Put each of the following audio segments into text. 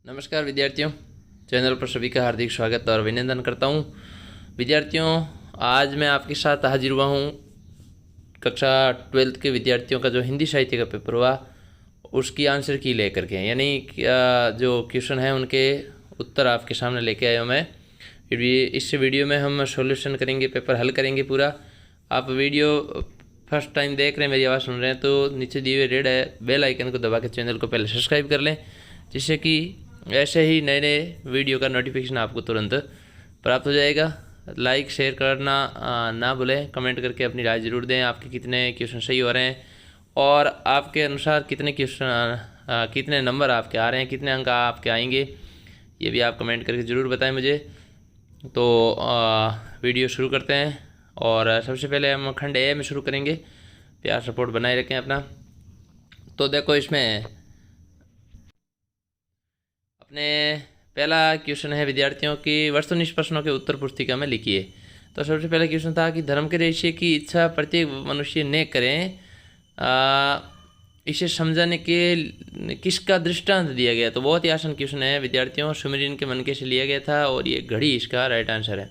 नमस्कार विद्यार्थियों, चैनल पर सभी का हार्दिक स्वागत और अभिनंदन करता हूं। विद्यार्थियों, आज मैं आपके साथ हाजिर हुआ हूं कक्षा 12th के विद्यार्थियों का जो हिंदी साहित्य का पेपर हुआ उसकी आंसर की लेकर के, यानी जो क्वेश्चन है उनके उत्तर आपके सामने लेके आया हूँ मैं। इस वीडियो में हम सॉल्यूशन करेंगे, पेपर हल करेंगे पूरा। आप वीडियो फर्स्ट टाइम देख रहे हैं, मेरी आवाज़ सुन रहे हैं तो नीचे दिए हुए रेड है बेल आइकन को दबा के चैनल को पहले सब्सक्राइब कर लें, जिससे कि ऐसे ही नए नए वीडियो का नोटिफिकेशन आपको तुरंत प्राप्त हो जाएगा। लाइक शेयर करना ना भूलें, कमेंट करके अपनी राय ज़रूर दें, आपके कितने क्वेश्चन सही हो रहे हैं और आपके अनुसार कितने क्वेश्चन कितने नंबर आपके आ रहे हैं, कितने अंक आपके आएंगे, ये भी आप कमेंट करके ज़रूर बताएं मुझे। तो वीडियो शुरू करते हैं और सबसे पहले हम खंड ए में शुरू करेंगे। प्यार सपोर्ट बनाए रखें अपना। तो देखो, इसमें अपने पहला क्वेश्चन है विद्यार्थियों की वस्तुनिष्ठ प्रश्नों के उत्तर पुस्तिका में लिखिए। तो सबसे पहला क्वेश्चन था कि धर्म के रहस्य की इच्छा प्रत्येक मनुष्य ने करें, इसे समझाने के किसका दृष्टांत दिया गया। तो बहुत ही आसान क्वेश्चन है विद्यार्थियों, सुमेरियन के मनके से लिया गया था और ये घड़ी इसका राइट आंसर है।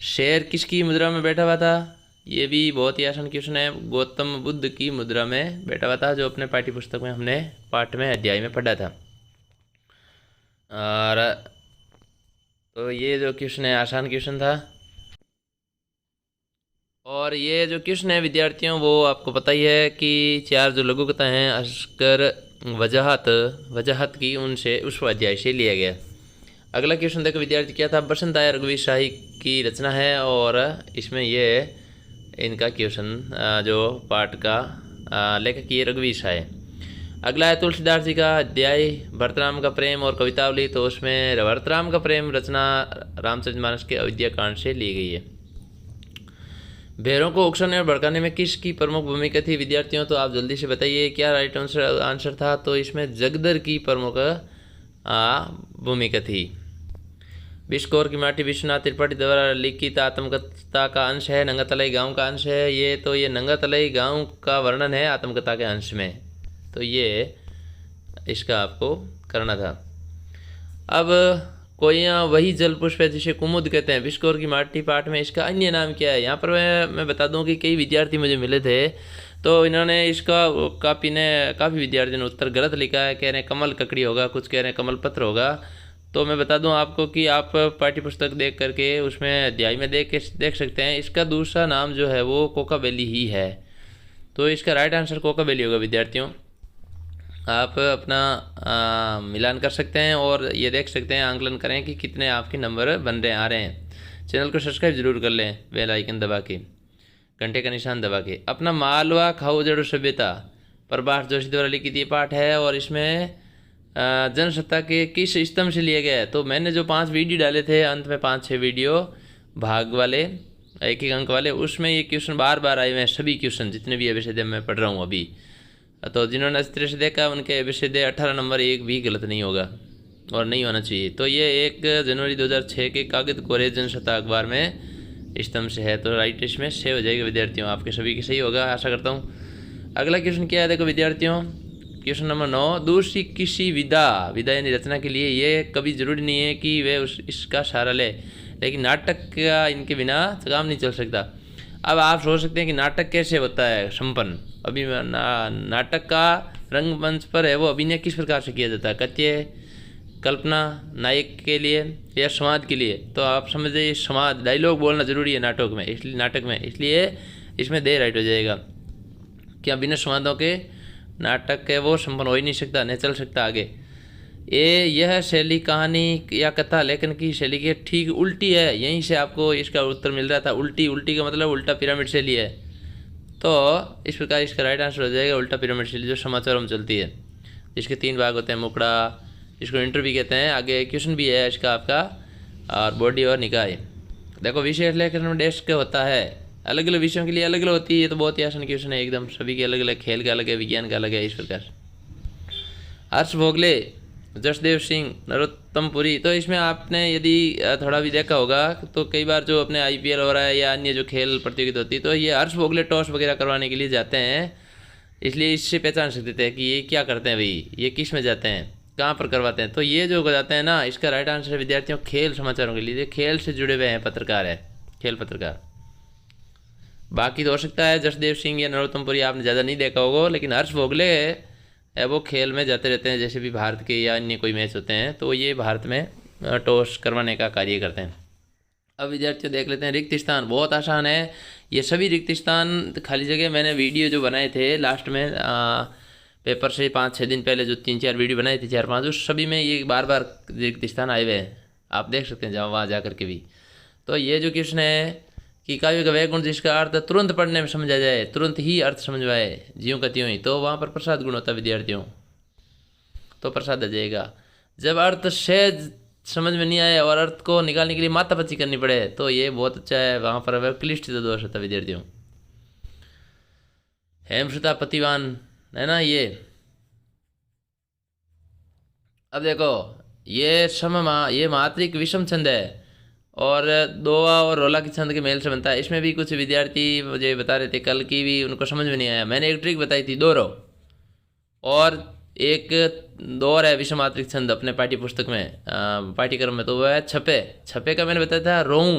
शेर किसकी मुद्रा में बैठा हुआ था, ये भी बहुत ही आसान क्वेश्चन है। गौतम बुद्ध की मुद्रा में बैठा हुआ था, जो अपने पाठ्य पुस्तक में हमने पाठ में अध्याय में पढ़ा था। और तो ये जो क्वेश्चन है आसान क्वेश्चन था। और ये जो क्वेश्चन है विद्यार्थियों, वो आपको पता ही है कि चार जो लघुकथा हैं अस्कर वजाहत की उनसे उस अध्याय से लिया गया। अगला क्वेश्चन देखो विद्यार्थी, क्या था। बसंत आया रघुवीर शाही की रचना है और इसमें ये इनका क्वेश्चन जो पाठ का लेखक ये रघुवीर शाह है। अगला है तुलसीदास जी का अध्याय भरतराम का प्रेम और कवितावली। तो उसमें भरतराम का प्रेम रचना रामचरितमानस के अयोध्या कांड से ली गई है। भेड़ों को उकसाने और भड़काने में किसकी प्रमुख भूमिका थी विद्यार्थियों, तो आप जल्दी से बताइए क्या राइट आंसर था। तो इसमें जगदर की प्रमुख भूमिका थी। बिस्कोर की माटी विश्वनाथ त्रिपाठी द्वारा लिखित आत्मकथा का अंश है, नंगातलाई गांव का अंश है ये। तो ये नंगातलाई गांव का वर्णन है आत्मकथा के अंश में, तो ये इसका आपको करना था। अब कोई वही जल पुष्प है जिसे कुमुद कहते हैं। बिस्कोर की माटी पाठ में इसका अन्य नाम क्या है। यहाँ पर मैं बता दूं कि कई विद्यार्थी मुझे मिले थे, तो इन्होंने इसका काफ़ी विद्यार्थियों ने उत्तर गलत लिखा है। कह रहे हैं कमल ककड़ी होगा, कुछ कह रहे हैं कमल पत्र होगा। तो मैं बता दूं आपको कि आप पाठ्य पुस्तक देख करके उसमें अध्याय में देख सकते हैं, इसका दूसरा नाम जो है वो कोकाबेली ही है। तो इसका राइट आंसर कोकाबेली होगा विद्यार्थियों। आप अपना मिलान कर सकते हैं और ये देख सकते हैं, आंकलन करें कि कितने आपके नंबर बन रहे आ रहे हैं। चैनल को सब्सक्राइब जरूर कर लें, बेल आइकन दबा के, घंटे का निशान दबा के। अपना मालवा खाओ जड़ो सभ्यता प्रभाष जोशी द्वारा लिखित ये पाठ है और इसमें जनसत्ता के किस स्तंभ से लिया गया है। तो मैंने जो 5 वीडियो डाले थे, अंत में 5-6 वीडियो भाग वाले 1-1 अंक वाले, उसमें ये क्वेश्चन बार बार आए हुए हैं। सभी क्वेश्चन जितने भी अभिषेद मैं पढ़ रहा हूँ अभी, तो जिन्होंने इस तरह से देखा उनके अभिषेद 18 नंबर एक भी गलत नहीं होगा और नहीं होना चाहिए। तो ये 1 जनवरी 2006 के कागज कोरे जनसत्ता अखबार में स्तंभ से है, तो राइट इसमें सेव हो जाएगा विद्यार्थियों, आपके सभी की सही होगा आशा करता हूँ। अगला क्वेश्चन क्या है देखो विद्यार्थियों, क्वेश्चन नंबर 9। दूसरी किसी विधा यानी रचना के लिए ये कभी जरूरी नहीं है कि वे इसका सहारा ले, लेकिन नाटक का इनके बिना काम नहीं चल सकता। अब आप सोच सकते हैं कि नाटक कैसे होता है संपन्न। अभी नाटक का रंगमंच पर है वो अभिनय किस प्रकार से किया जाता है, कथ्य, कल्पना, नायक के लिए या संवाद के लिए। तो आप समझ जाइए संवाद, डायलॉग बोलना जरूरी है नाटक में, इसलिए इसमें दे राइट हो जाएगा। क्या बिना संवादों के नाटक है वो संपन्न हो ही नहीं सकता, नहीं चल सकता आगे। यह शैली कहानी या कथा लेखन की शैली के ठीक उल्टी है, यहीं से आपको इसका उत्तर मिल रहा था। उल्टी का मतलब उल्टा पिरामिड शैली है। तो इस प्रकार इसका राइट आंसर हो जाएगा उल्टा पिरामिड शैली, जो समाचारों में चलती है। इसके 3 भाग होते हैं, मुकड़ा, इसको इंटर भी कहते हैं। आगे क्वेश्चन भी है इसका आपका, और बॉडी और निकाय। देखो विशेष लेखन में डेस्क होता है, अलग अलग विषयों के लिए अलग अलग होती है। ये तो बहुत ही आसान क्वेश्चन है एकदम, सभी के अलग अलग, खेल का अलग है, विज्ञान का अलग है। इस प्रकार हर्ष भोगले, जसदेव सिंह, नरोत्तम पुरी। तो इसमें आपने यदि थोड़ा भी देखा होगा तो कई बार जो अपने IPL हो रहा है या अन्य जो खेल प्रतियोगिता होती है, तो ये हर्ष भोगले टॉस वगैरह करवाने के लिए जाते हैं, इसलिए इससे पहचान सकते थे कि ये क्या करते हैं भाई, ये किस में जाते हैं। कहाँ पर करवाते हैं? तो ये जो जाते हैं ना, इसका राइट आंसर है विद्यार्थियों खेल समाचारों के लिए। खेल से जुड़े हुए हैं पत्रकार है, खेल पत्रकार। बाकी तो हो सकता है जसदेव सिंह या नरोत्तमपुरी आपने ज़्यादा नहीं देखा होगा, लेकिन हर्ष भोगले है वो खेल में जाते रहते हैं, जैसे भी भारत के या अन्य कोई मैच होते हैं तो ये भारत में टॉस करवाने का कार्य करते हैं। अब विद्यार्थियों देख लेते हैं रिक्त स्थान। बहुत आसान है ये सभी रिक्त स्थान खाली जगह। मैंने वीडियो जो बनाए थे लास्ट में पेपर से 5-6 दिन पहले जो 3-4 वीडियो बनाई थी, 4-5, उस सभी में ये बार बार रिक्त स्थान आए हुए हैं, आप देख सकते हैं वहाँ जा करके भी। तो ये जो क्वेश्चन है कि काव्य का वह गुण जिसका अर्थ तुरंत पढ़ने में समझ आ जाए, तुरंत ही अर्थ समझ में आए, ज्यों का त्यों ही, तो वहाँ पर प्रसाद गुण होता है विद्यार्थियों, तो प्रसाद आ जाएगा। जब अर्थ सहज समझ में नहीं आए और अर्थ को निकालने के लिए मातापची करनी पड़े तो ये बहुत अच्छा है, वहाँ पर वह क्लिष्ट दोष होता है विद्यार्थियों। हेमश्रुता पतिवान है ना ये। अब देखो ये ये मात्रिक विषम छंद है और दोवा और रोला के छंद के मेल से बनता है। इसमें भी कुछ विद्यार्थी मुझे बता रहे थे कल की भी, उनको समझ में नहीं आया। मैंने एक ट्रिक बताई थी, दोहरो और एक दो और है विषम मात्रिक छंद अपने पाठ्य पुस्तक में पाठ्यक्रम में, तो वह है छपे। छपे का मैंने बताया था रोऊ,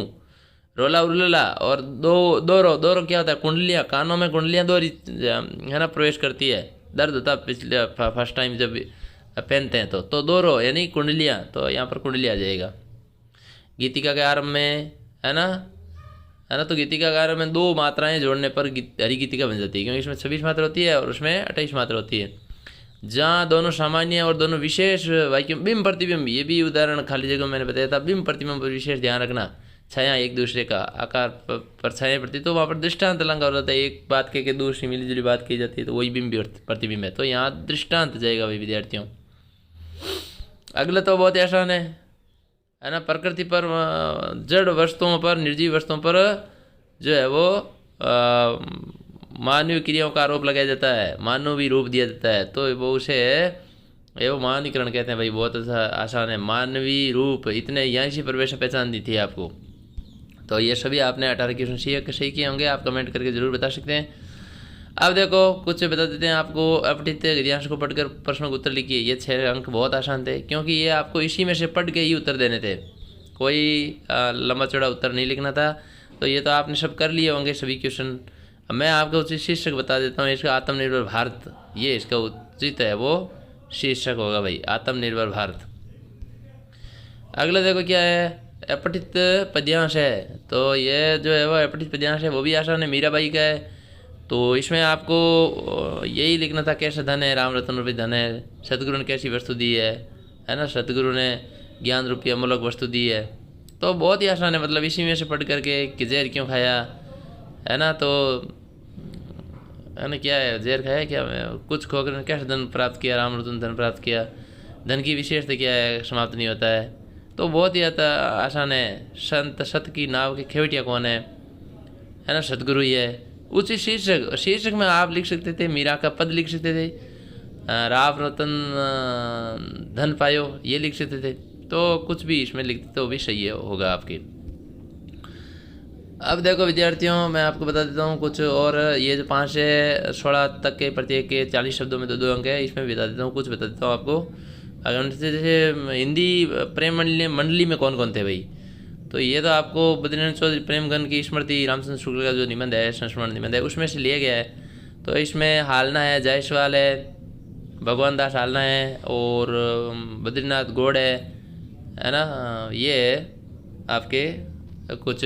रोला उल्ला, और दोरो। दोरो क्या होता है? कुंडलियाँ, कानों में कुंडलियाँ दोहरी है ना प्रवेश करती है, दर्द होता है पिछले फर्स्ट टाइम जब पहनते हैं तो दोरो यानी कुंडलियाँ, तो यहाँ पर कुंडलियाँ आ जाएगा। गीतिका के आरंभ में है ना, तो गीतिका के आरंभ में 2 मात्राएं जोड़ने पर हरी गीतिका बन जाती है, क्योंकि इसमें 26 मात्रा होती है और उसमें 28 मात्रा होती है। जहाँ दोनों सामान्य और दोनों विशेष वाक्यों, बिंब प्रतिबिंब, ये भी उदाहरण खाली जगह मैंने बताया था। बिंब प्रतिबिंब पर विशेष ध्यान रखना, छाया एक दूसरे का आकार पर छाया प्रति, तो वहाँ पर दृष्टांत अलंकार हो जाता है। एक बात कह के दूसरी मिली जुली बात की जाती है, तो वही बिंब प्रतिबिंब है, तो यहाँ दृष्टांत जाएगा भाई विद्यार्थियों। अगला तो बहुत आसान है ना, प्रकृति पर, जड़ वस्तुओं पर, निर्जीव वस्तुओं पर जो है वो मानवीय क्रियाओं का आरोप लगाया जाता है, मानवीय रूप दिया जाता है, तो वो उसे वो मानवीकरण कहते हैं भाई। बहुत आसान है, मानवीय रूप। इतने यहाँ से प्रवेश पहचान दी थी आपको, तो ये सभी आपने 18 क्वेश्चन सही किए होंगे, आप कमेंट करके जरूर बता सकते हैं। अब देखो कुछ बता देते हैं आपको। अपठित गद्यांश को पढ़कर प्रश्नों के उत्तर लिखिए। ये 6 अंक बहुत आसान थे, क्योंकि ये आपको इसी में से पढ़ के ही उत्तर देने थे, कोई लंबा चौड़ा उत्तर नहीं लिखना था। तो ये तो आपने सब कर लिए होंगे सभी क्वेश्चन। अब मैं आपको उचित शीर्षक बता देता हूँ इसका, आत्मनिर्भर भारत, ये इसका उचित है वो शीर्षक होगा भाई, आत्मनिर्भर भारत। अगला देखो क्या है, अपठित पद्यांश है, तो ये जो है वो अपठित पद्यांश है वो भी आसान है, मीराबाई का है। तो इसमें आपको यही लिखना था, कैसा धन है, राम रतन रूपी धन है, सतगुरु ने कैसी वस्तु दी है ना, सतगुरु ने ज्ञान रूपी अमूल्य वस्तु दी है। तो बहुत ही आसान है, मतलब इसी में से पढ़ करके कि जहर क्यों खाया है ना, तो है ना क्या है, जहर खाया क्या, कुछ खोकर कैसे धन प्राप्त किया, राम रतन धन प्राप्त किया, धन की विशेषता क्या है, समाप्त नहीं होता है। तो बहुत ही आसान है। संत सत की नाव के खेवटिया कौन है ना, सतगुरु ही है। उसी शीर्षक में आप लिख सकते थे, मीरा का पद लिख सकते थे, राम रतन धन पायो ये लिख सकते थे, तो कुछ भी इसमें लिखते तो भी सही होगा आपके। अब देखो विद्यार्थियों, मैं आपको बता देता हूँ कुछ और। ये जो 5 से 16 तक के प्रत्येक के 40 शब्दों में 2-2 अंक है, इसमें बता देता हूँ, कुछ बता देता हूँ आपको। अगर जैसे हिंदी प्रेम मंडली में कौन कौन थे भाई, तो ये तो आपको बद्रीनाथ चौधरी प्रेमगन की स्मृति रामचंद्र शुक्ल का जो निबंध है, संस्मरण निबंध है, उसमें से लिया गया है। तो इसमें हालना है, जायसवाल है, भगवान दास हालना है, और बद्रीनाथ गौड़ है ना, ये आपके कुछ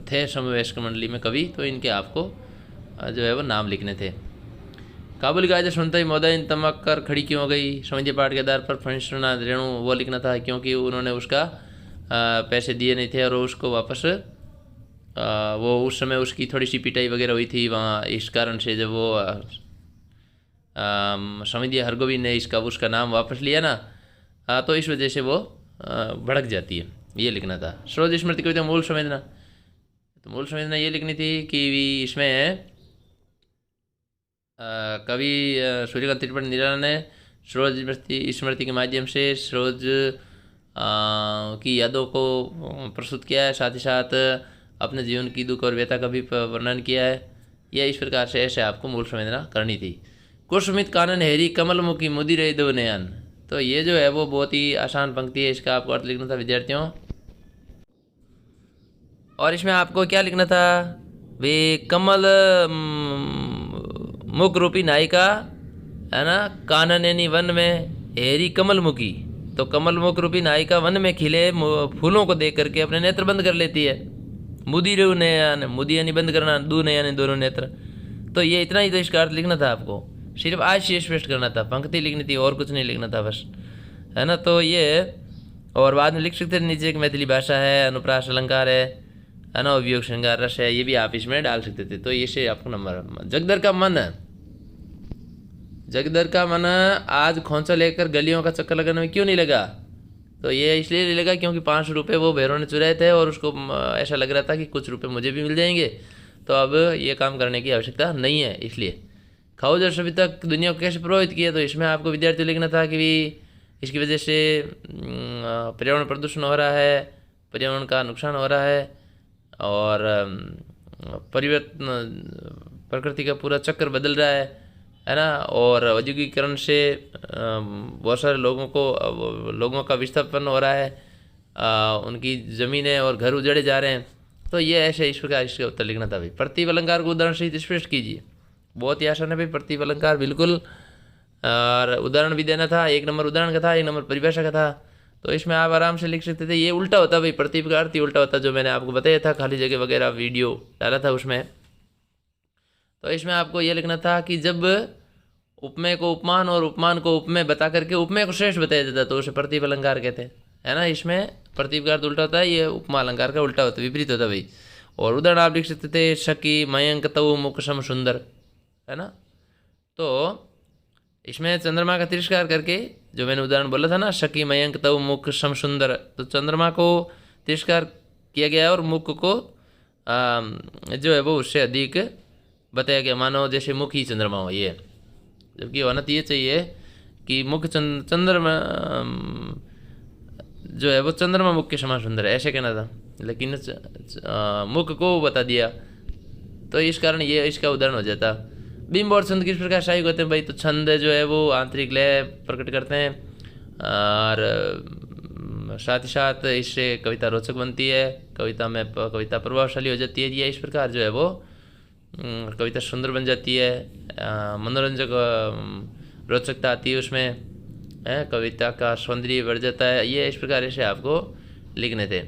थे समवयस्क मंडली में कवि, तो इनके आपको जो है वो नाम लिखने थे। काबुल गाय सुनते ही महोदय तमक कर खड़ी क्यों हो गई, समझिए पाठ के आधार पर फणीश्वरनाथ रेणु वो लिखना था, क्योंकि उन्होंने उसका पैसे दिए नहीं थे और उसको वापस वो उस समय उसकी थोड़ी सी पिटाई वगैरह हुई थी वहाँ, इस कारण से जब वो समझिए हरगोविंद ने उसका नाम वापस लिया ना, तो इस वजह से वो भड़क जाती है, ये लिखना था। सरोज स्मृति कविता मूल संवेदना, तो मूल संवेदना ये लिखनी थी कि इसमें कवि सूर्यकांत त्रिपाठी निराला ने सरोज स्मृति के माध्यम से सरोज की यादों को प्रस्तुत किया है, साथ ही साथ अपने जीवन की दुख और व्यथा का भी वर्णन किया है। यह इस प्रकार से ऐसे आपको मूल संवेदना करनी थी। कुसुमित कानन हेरी कमल मुखी मुदी रही दो नयन, तो ये जो है वो बहुत ही आसान पंक्ति है, इसका आपको अर्थ लिखना था विद्यार्थियों। और इसमें आपको क्या लिखना था, वे कमल मुख रूपी नायिका है ना, काननेनी वन में हेरी कमल मुखी। तो कमल मुख रूपी नायिका वन में खिले फूलों को देख करके अपने नेत्र बंद कर लेती है। मुदीरू ने यानी मुदी यानी बंद करना, दू ने यानी दोनों नेत्र। तो ये इतना ही तो इसका अर्थ लिखना था आपको, सिर्फ आज से स्पष्ट करना था, पंक्ति लिखनी थी और कुछ नहीं लिखना था बस, है ना। तो ये और बाद में लिख सकते थे नीचे कि मैथिली भाषा है, अनुप्रास अलंकार है ना, उपयोग श्रृंगार रस है, ये भी आप इसमें डाल सकते थे। तो ये से आपको नंबर। जगदर का मन, जगदर का मन आज खोंचा लेकर गलियों का चक्कर लगाने में क्यों नहीं लगा। तो ये इसलिए नहीं लगा क्योंकि 5 रुपये वो भैरव ने चुराए थे और उसको ऐसा लग रहा था कि कुछ रुपए मुझे भी मिल जाएंगे, तो अब ये काम करने की आवश्यकता नहीं है। इसलिए खोज और सभ्यता दुनिया को कैसे प्रभावित किया, तो इसमें आपको विद्यार्थी लिखना था कि भी इसकी वजह से पर्यावरण प्रदूषण हो रहा है, पर्यावरण का नुकसान हो रहा है, और परिवर्तन, प्रकृति का पूरा चक्र बदल रहा है ना। और औद्योगिकीकरण से बहुत सारे लोगों का विस्थापन हो रहा है, उनकी ज़मीनें और घर उजड़े जा रहे हैं। तो ये ऐसे इस प्रकार इसका उत्तर लिखना था भाई। प्रतीक अलंकार को उदाहरण सहित स्पष्ट कीजिए। बहुत ही आसान है भाई, प्रतीक अलंकार बिल्कुल। और उदाहरण भी देना था, 1 नंबर उदाहरण का था, 1 नंबर परिभाषा का था। तो इसमें आप आराम से लिख सकते थे। ये उल्टा होता भाई, प्रतीक का अर्थ ही उल्टा होता, जो मैंने आपको बताया था, खाली जगह वगैरह वीडियो डाला था उसमें। तो इसमें आपको ये लिखना था कि जब उपमेय को उपमान और उपमान को उपमेय बता करके उपमेय को श्रेष्ठ बताया जाता तो उसे प्रतीक अलंकार कहते हैं, है ना। इसमें प्रतीक का अर्थ उल्टा होता है, ये उपमा अलंकार का उल्टा होता है, विपरीत होता है भाई। और उदाहरण आप लिख सकते थे, शकी मयंक तव मुख सम सुंदर, है ना। तो इसमें चंद्रमा का तिरस्कार करके, जो मैंने उदाहरण बोला था ना, शकी मयंक तव मुख सम सुंदर, तो चंद्रमा को तिरस्कार किया गया और मुख को जो है वो उससे अधिक बताया गया, मानो जैसे मुख ही चंद्रमा हो। ये जबकि होना तो ये चाहिए कि मुख चंद्रमा जो है वो चंद्रमा मुख के समान सुंदर है, ऐसे कहना था, लेकिन मुख को बता दिया, तो इस कारण ये इसका उदाहरण हो जाता। बिंब और छंद किस प्रकार सहायक होते हैं भाई, तो छंद जो है वो आंतरिक लय प्रकट करते हैं, और साथ ही साथ इससे कविता रोचक बनती है, कविता प्रभावशाली हो जाती है। ये इस प्रकार जो है वो कविता सुंदर बन जाती है, मनोरंजक रोचकता आती है उसमें, कविता का सौंदर्य बढ़ जाता है। ये इस प्रकार से आपको लिखने थे।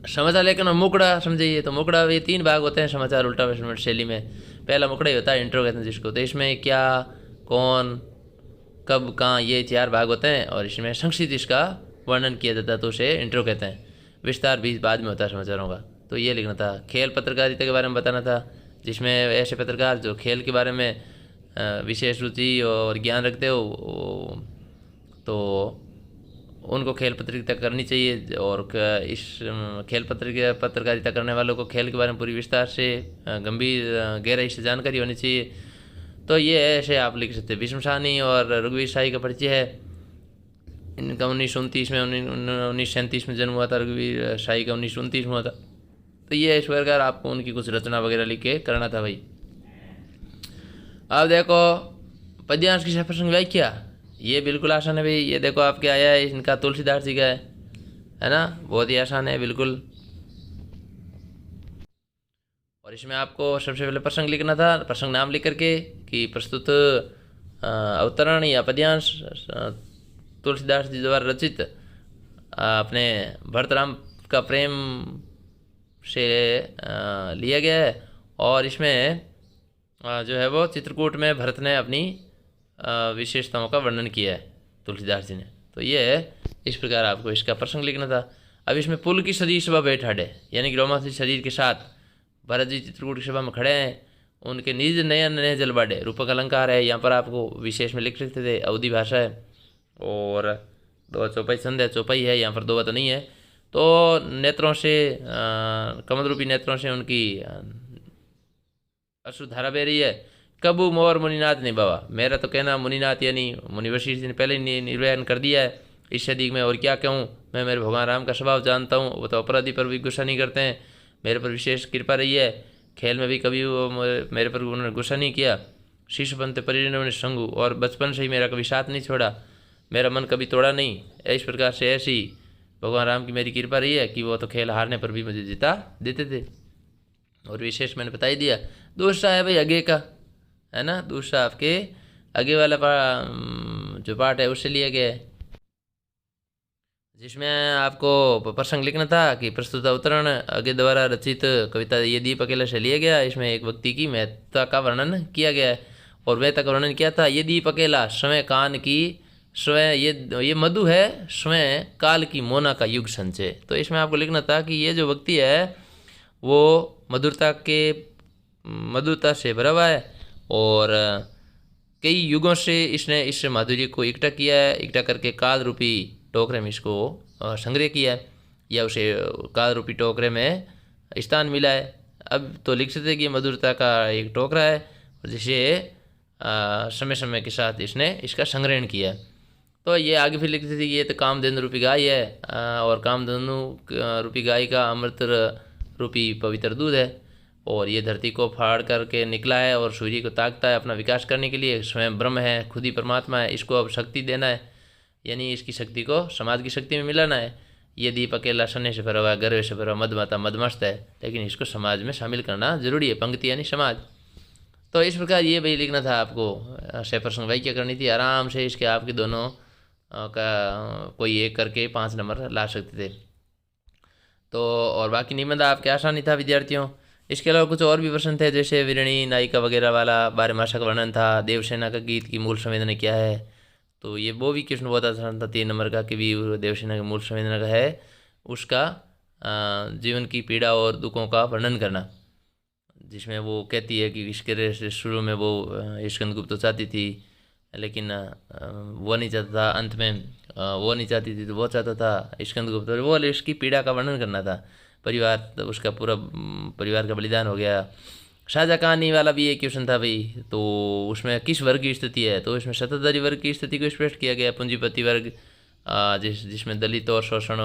समाचार लेखन और मुकड़ा समझिए। तो मुकड़ा ये 3 भाग होते हैं समाचार उल्टा शैली में। पहला मुकड़ा ही होता है, इंट्रो कहते हैं जिसको। तो इसमें क्या, कौन, कब, कहाँ, ये 4 भाग होते हैं, और इसमें संक्षिप्त इसका वर्णन किया जाता है, तो उसे इंट्रो कहते हैं। विस्तार भी बाद में होता है समाचारों का। तो ये लिखना था। खेल पत्रकारिता के बारे में बताना था, जिसमें ऐसे पत्रकार जो खेल के बारे में विशेष रुचि और ज्ञान रखते हो, तो उनको खेल पत्रकारिता करनी चाहिए। और इस खेल पत्रकारिता करने वालों को खेल के बारे में पूरी विस्तार से गंभीर गहराई से जानकारी होनी चाहिए। तो ये ऐसे आप लिख सकते हैं। भीष्म साहनी और रघुवीर शाही का परिचय है। इनका 1929 में 1937 में जन्म हुआ था, रघुवीर शाही का 1929 में हुआ था। तो ये इस प्रकार आपको उनकी कुछ रचना वगैरह लिख के करना था भाई। अब देखो पद्यांश की प्रसंग व्याख्या, ये बिल्कुल आसान है भाई। ये देखो आपके आया है, इनका तुलसीदास जी का है ना, बहुत ही आसान है बिल्कुल। और इसमें आपको सबसे पहले प्रसंग लिखना था, प्रसंग नाम लिख करके कि प्रस्तुत अवतरण या पद्यांश तुलसीदास जी द्वारा रचित अपने भरतराम का प्रेम से लिया गया है। और इसमें जो है वो चित्रकूट में भरत ने अपनी विशेषताओं का वर्णन किया है तुलसीदास जी ने। तो ये इस प्रकार आपको इसका प्रसंग लिखना था। अब इसमें पुल की सजीव सभा बैठाड़े, यानी कि रोमांसिक शरीर के साथ भरत जी चित्रकूट की सभा में खड़े हैं, उनके निज नयन नए जल बाड़े, रूपक अलंकार है, यहाँ पर आपको विशेष में लिख सकते थे। अवधि भाषा है और 2 चौपाई छंद है, चौपाई है, यहाँ पर 2 तो नहीं है। तो नेत्रों से कमल रूपी नेत्रों से उनकी अश्रुधारा बह रही है। कबू मोर मुनिनाथ ने बाबा, मेरा तो कहना मुनिनाथ यानी मुनि वशिष्ठ जी ने पहले ही निर्वहन कर दिया है। इस सदी में और क्या कहूँ, मैं मेरे भगवान राम का स्वभाव जानता हूँ, वो तो अपराधी पर भी गुस्सा नहीं करते हैं, मेरे पर विशेष कृपा रही है। खेल में भी कभी वो मेरे पर उन्होंने गुस्सा नहीं किया। शिशु बनते परिजनों ने संगू, और बचपन से ही मेरा कभी साथ नहीं छोड़ा। मेरा मन कभी तोड़ा नहीं। इस प्रकार से ऐसी भगवान राम की मेरी कृपा रही है कि वो तो खेल हारने पर भी मुझे जिता देते थे। और विशेष मैंने बता ही दिया। दूसरा है भाई आगे का, है ना, दूसरा आपके आगे वाला जो पार्ट है उससे लिया गया है, जिसमें आपको प्रसंग लिखना था कि प्रस्तुत अवतरण आगे द्वारा रचित कविता ये दीप अकेला से लिया गया। इसमें एक व्यक्ति की महत्ता का वर्णन किया गया है। और महत्ता का वर्णन किया था, ये दीप अकेला स्वयं कान की स्वयं ये मधु है स्वयं काल की मोना का युग संचय। तो इसमें आपको लिखना था कि ये जो व्यक्ति है वो मधुरता से भरा हुआ है और कई युगों से इसने इस माधुर्य को इकट्ठा किया है। इकट्ठा करके काल रूपी टोकरे में इसको संग्रह किया है, या उसे काल रूपी टोकरे में स्थान मिला है। अब तो लिख सकते हैं कि मधुरता का एक टोकरा है जिसे समय समय के साथ इसने इसका संग्रहण किया है। तो ये आगे फिर लिखते थे कि ये तो कामधेनु रूपी गाय है और कामधेनु रूपी गाय का अमृत रूपी पवित्र दूध है और ये धरती को फाड़ करके निकला है और सूर्य को ताकता है अपना विकास करने के लिए। स्वयं ब्रह्म है, खुद ही परमात्मा है, इसको अब शक्ति देना है, यानी इसकी शक्ति को समाज की शक्ति में मिलाना है। ये दीप अकेला सोने से भरा हुआ है, गर्व से भरा हुआ, मदमाता मदमस्त है, लेकिन इसको समाज में शामिल करना जरूरी है। पंक्ति यानी समाज। तो इस प्रकार ये भाई लिखना था आपको। प्रसंग वाक्य करनी थी आराम से। इसके आपके दोनों का कोई एक करके 5 नंबर ला सकते थे। तो और बाकी निबंध आपके आसानी था विद्यार्थियों। इसके अलावा कुछ और भी प्रश्न थे, जैसे वीरणी नायिका वगैरह वाला, बारहमासा का वर्णन था, देवसेना का गीत की मूल संवेदना क्या है। तो ये वो भी क्वेश्चन बहुत आसान था 3 नंबर का कि भी देवसेना की मूल संवेदना का है उसका जीवन की पीड़ा और दुखों का वर्णन करना, जिसमें वो कहती है कि इसके शुरू में वो स्कंदगुप्त तो चाहती थी लेकिन वो नहीं चाहता था, अंत में वो नहीं चाहती थी तो वो चाहता था स्कंदगुप्त, और वो इसकी पीड़ा का वर्णन करना था। परिवार, तो उसका पूरा परिवार का बलिदान हो गया। शाहजहाँ कहानी वाला भी एक क्वेश्चन था भाई, तो उसमें किस वर्ग की स्थिति है, तो इसमें शतधारी वर्ग की स्थिति को स्पष्ट किया गया। पूंजीपति वर्ग जिसमें दलित और शोषण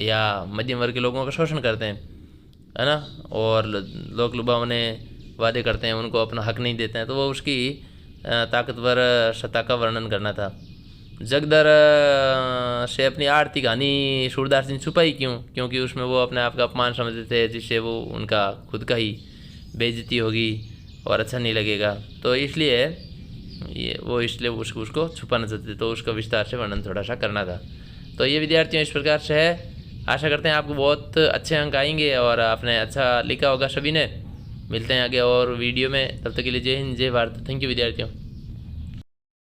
या मध्यम वर्ग के लोगों का शोषण करते हैं, है ना, और लोक लुभावने वादे करते हैं, उनको अपना हक नहीं देते हैं, तो वो उसकी ताकतवर सत्ता का वर्णन करना था। जगदर से अपनी आरती कहानी सूरदास ने छुपाई क्यों, क्योंकि उसमें वो अपने आप का अपमान समझते थे, जिससे वो उनका खुद का ही बेइज्जती होगी और अच्छा नहीं लगेगा, तो इसलिए इसलिए उसको छुपाना चाहते थे, तो उसका विस्तार से वर्णन थोड़ा सा करना था। तो ये विद्यार्थियों इस प्रकार से है। आशा करते हैं आपको बहुत अच्छे अंक आएंगे और आपने अच्छा लिखा होगा सभी ने। मिलते हैं आगे और वीडियो में, तब तक के लिए जय हिंद जय भारत। थैंक यू विद्यार्थियों।